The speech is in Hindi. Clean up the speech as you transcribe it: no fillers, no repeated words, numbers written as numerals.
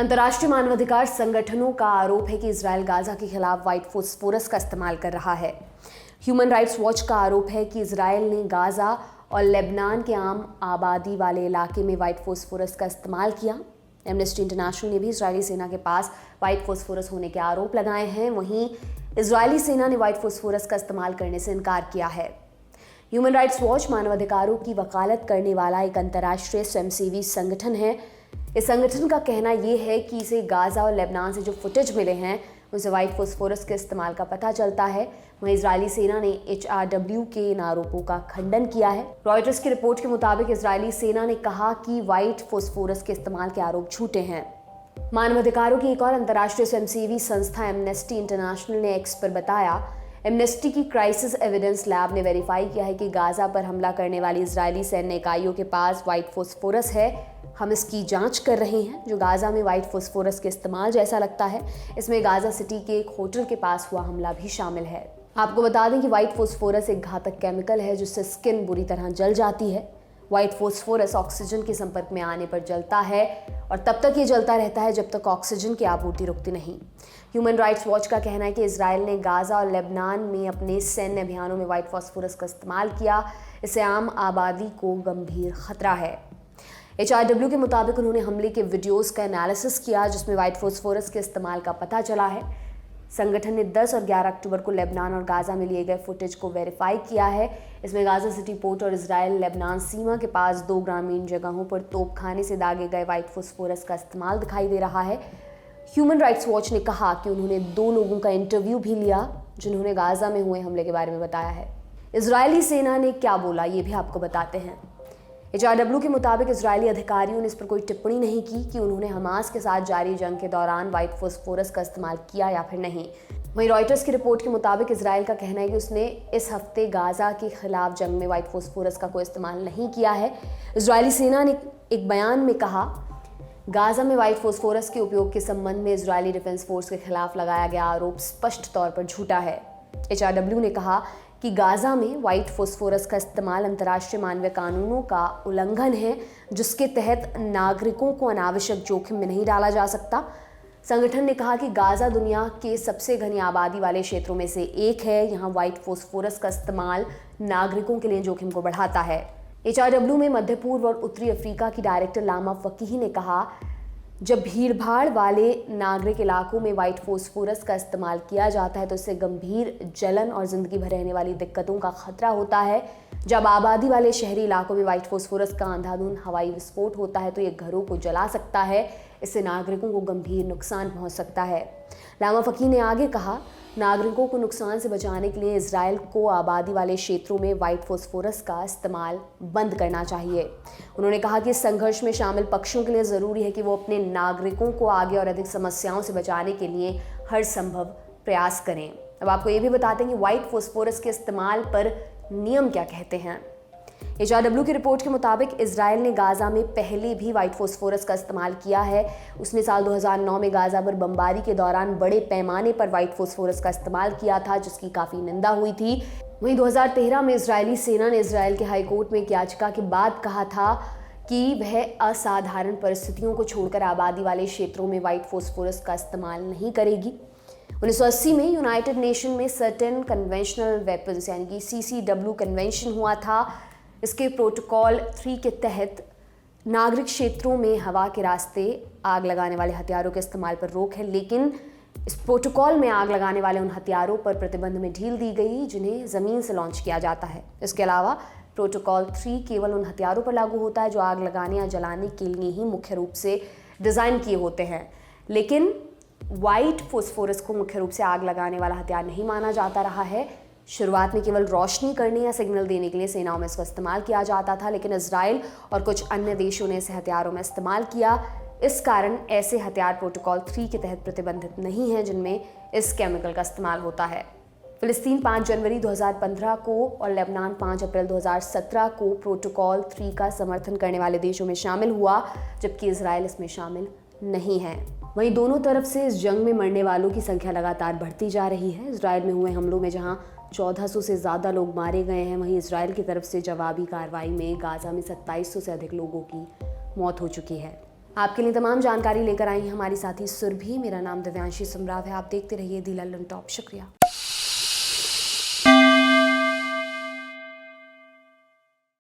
अंतर्राष्ट्रीय मानवाधिकार संगठनों का आरोप है कि इजरायल गाजा के खिलाफ व्हाइट फास्फोरस का इस्तेमाल कर रहा है। ह्यूमन राइट्स वॉच का आरोप है कि इजरायल ने गाजा और लेबनान के आम आबादी वाले इलाके में व्हाइट फास्फोरस का इस्तेमाल किया। एमनेस्टी इंटरनेशनल ने भी इजरायली सेना के पास व्हाइट फास्फोरस होने के आरोप लगाए हैं। वहीं इजरायली सेना ने व्हाइट फास्फोरस का इस्तेमाल करने से इनकार किया है। ह्यूमन राइट्स वॉच मानवाधिकारों की वकालत करने वाला एक अंतर्राष्ट्रीय स्वयंसेवी संगठन है। इस संगठन का कहना यह है कि इसे गाजा और लेबनान से जो फुटेज मिले हैं उनसे व्हाइट फास्फोरस के इस्तेमाल का पता चलता है। वहीं इजरायली सेना ने HRW के इन आरोपों का खंडन किया है। रॉयटर्स की रिपोर्ट के मुताबिक इजरायली सेना ने कहा कि व्हाइट फास्फोरस के इस्तेमाल के आरोप झूठे हैं। मानवाधिकारों की एक और अंतर्राष्ट्रीय स्वयंसेवी संस्था एमनेस्टी इंटरनेशनल ने एक्स पर बताया, एमनेस्टी की क्राइसिस एविडेंस लैब ने वेरीफाई किया है कि गाजा पर हमला करने वाली इजरायली सैन्य इकाइयों के पास व्हाइट फास्फोरस है। हम इसकी जांच कर रहे हैं। जो गाजा में व्हाइट फास्फोरस के इस्तेमाल जैसा लगता है, इसमें गाजा सिटी के एक होटल के पास हुआ हमला भी शामिल है। आपको बता दें कि व्हाइट फास्फोरस एक घातक केमिकल है जिससे स्किन बुरी तरह जल जाती है। व्हाइट फास्फोरस ऑक्सीजन के संपर्क में आने पर जलता है और तब तक ये जलता रहता है जब तक ऑक्सीजन की आपूर्ति रुकती नहीं। ह्यूमन राइट्स वॉच का कहना है कि इजरायल ने गाजा और लेबनान में अपने सैन्य अभियानों में व्हाइट फास्फोरस का इस्तेमाल किया। इससे आम आबादी को गंभीर खतरा है। HRW के मुताबिक उन्होंने हमले के वीडियोस का एनालिसिस किया जिसमें व्हाइट फास्फोरस के इस्तेमाल का पता चला है। संगठन ने 10 और 11 अक्टूबर को लेबनान और गाजा में लिए गए फुटेज को वेरीफाई किया है। इसमें गाजा सिटी पोर्ट और इजरायल लेबनान सीमा के पास 2 ग्रामीण जगहों पर तोपखाने से दागे गए व्हाइट फास्फोरस का इस्तेमाल दिखाई दे रहा है। ह्यूमन राइट्स वॉच ने कहा कि उन्होंने 2 लोगों का इंटरव्यू भी लिया जिन्होंने गाजा में हुए हमले के बारे में बताया है। इजरायली सेना ने क्या बोला ये भी आपको बताते हैं। HRW के मुताबिक इजरायली अधिकारियों ने इस पर कोई टिप्पणी नहीं की कि उन्होंने हमास के साथ जारी जंग के दौरान व्हाइट फास्फोरस का इस्तेमाल किया या फिर नहीं। वहीं रॉयटर्स की रिपोर्ट के मुताबिक इजरायल का कहना है कि उसने इस हफ्ते गाजा के खिलाफ जंग में व्हाइट फास्फोरस का कोई इस्तेमाल नहीं किया है। इजरायली सेना ने एक बयान में कहा, गाजा में व्हाइट फास्फोरस के उपयोग के संबंध में इजरायली डिफेंस फोर्स के खिलाफ लगाया गया आरोप स्पष्ट तौर पर झूठा है। HRW ने कहा कि गाजा में व्हाइट फास्फोरस का इस्तेमाल अंतर्राष्ट्रीय मानवीय कानूनों का उल्लंघन है जिसके तहत नागरिकों को अनावश्यक जोखिम में नहीं डाला जा सकता। संगठन ने कहा कि गाजा दुनिया के सबसे घनी आबादी वाले क्षेत्रों में से एक है। यहाँ व्हाइट फास्फोरस का इस्तेमाल नागरिकों के लिए जोखिम को बढ़ाता है। HRW में मध्य पूर्व और उत्तरी अफ्रीका की डायरेक्टर लामा फकीही ने कहा, जब भीड़भाड़ वाले नागरिक इलाकों में व्हाइट फास्फोरस का इस्तेमाल किया जाता है तो इससे गंभीर जलन और जिंदगी भर रहने वाली दिक्कतों का खतरा होता है। जब आबादी वाले शहरी इलाकों में व्हाइट फास्फोरस का अंधाधुंध हवाई विस्फोट होता है तो ये घरों को जला सकता है। इससे नागरिकों को गंभीर नुकसान पहुंच सकता है। लामा फकी ने आगे कहा, नागरिकों को नुकसान से बचाने के लिए इजरायल को आबादी वाले क्षेत्रों में व्हाइट फास्फोरस का इस्तेमाल बंद करना चाहिए। उन्होंने कहा कि इस संघर्ष में शामिल पक्षों के लिए ज़रूरी है कि वो अपने नागरिकों को आगे और अधिक समस्याओं से बचाने के लिए हर संभव प्रयास करें। अब आपको ये भी बताते हैं कि व्हाइट फास्फोरस के इस्तेमाल पर नियम क्या कहते हैं। HRW की रिपोर्ट के मुताबिक इजरायल ने गाजा में पहले भी व्हाइट फास्फोरस का इस्तेमाल किया है। उसने साल 2009 में गाजा पर बमबारी के दौरान बड़े पैमाने पर व्हाइट फास्फोरस का इस्तेमाल किया था जिसकी काफ़ी निंदा हुई थी। वहीं 2013 में इजरायली सेना ने इजरायल के हाई कोर्ट में एक याचिका के बाद कहा था कि वह असाधारण परिस्थितियों को छोड़कर आबादी वाले क्षेत्रों में व्हाइट फास्फोरस का इस्तेमाल नहीं करेगी। 1980 में यूनाइटेड नेशन में सर्टेन कन्वेंशनल वेपन्स यानी कि CCW कन्वेंशन हुआ था। इसके प्रोटोकॉल 3 के तहत नागरिक क्षेत्रों में हवा के रास्ते आग लगाने वाले हथियारों के इस्तेमाल पर रोक है, लेकिन इस प्रोटोकॉल में आग लगाने वाले उन हथियारों पर प्रतिबंध में ढील दी गई जिन्हें ज़मीन से लॉन्च किया जाता है। इसके अलावा प्रोटोकॉल 3 केवल उन हथियारों पर लागू होता है जो आग लगाने या जलाने के लिए ही मुख्य रूप से डिज़ाइन किए होते हैं, लेकिन व्हाइट फास्फोरस को मुख्य रूप से आग लगाने वाला हथियार नहीं माना जाता रहा है। शुरुआत में केवल रोशनी करने या सिग्नल देने के लिए सेनाओं में इसका इस्तेमाल किया जाता था, लेकिन इजराइल और कुछ अन्य देशों ने इसे हथियारों में इस्तेमाल किया। इस कारण ऐसे हथियार प्रोटोकॉल 3 के तहत प्रतिबंधित नहीं हैं जिनमें इस केमिकल का इस्तेमाल होता है। फिलिस्तीन 5 जनवरी 2015 को और लेबनान 5 अप्रैल 2017 को प्रोटोकॉल 3 का समर्थन करने वाले देशों में शामिल हुआ, जबकि इजराइल इसमें शामिल नहीं है। वहीं दोनों तरफ से इस जंग में मरने वालों की संख्या लगातार बढ़ती जा रही है। इजराइल में हुए हमलों में जहां 1400 से ज़्यादा लोग मारे गए हैं, वहीं इजराइल की तरफ से जवाबी कार्रवाई में गाजा में 2700 से अधिक लोगों की मौत हो चुकी है। आपके लिए तमाम जानकारी लेकर आई हमारी साथी सुरभि। मेरा नाम दिव्यांशी सुमराव है। आप देखते रहिए दी लल्लन टॉप। शुक्रिया।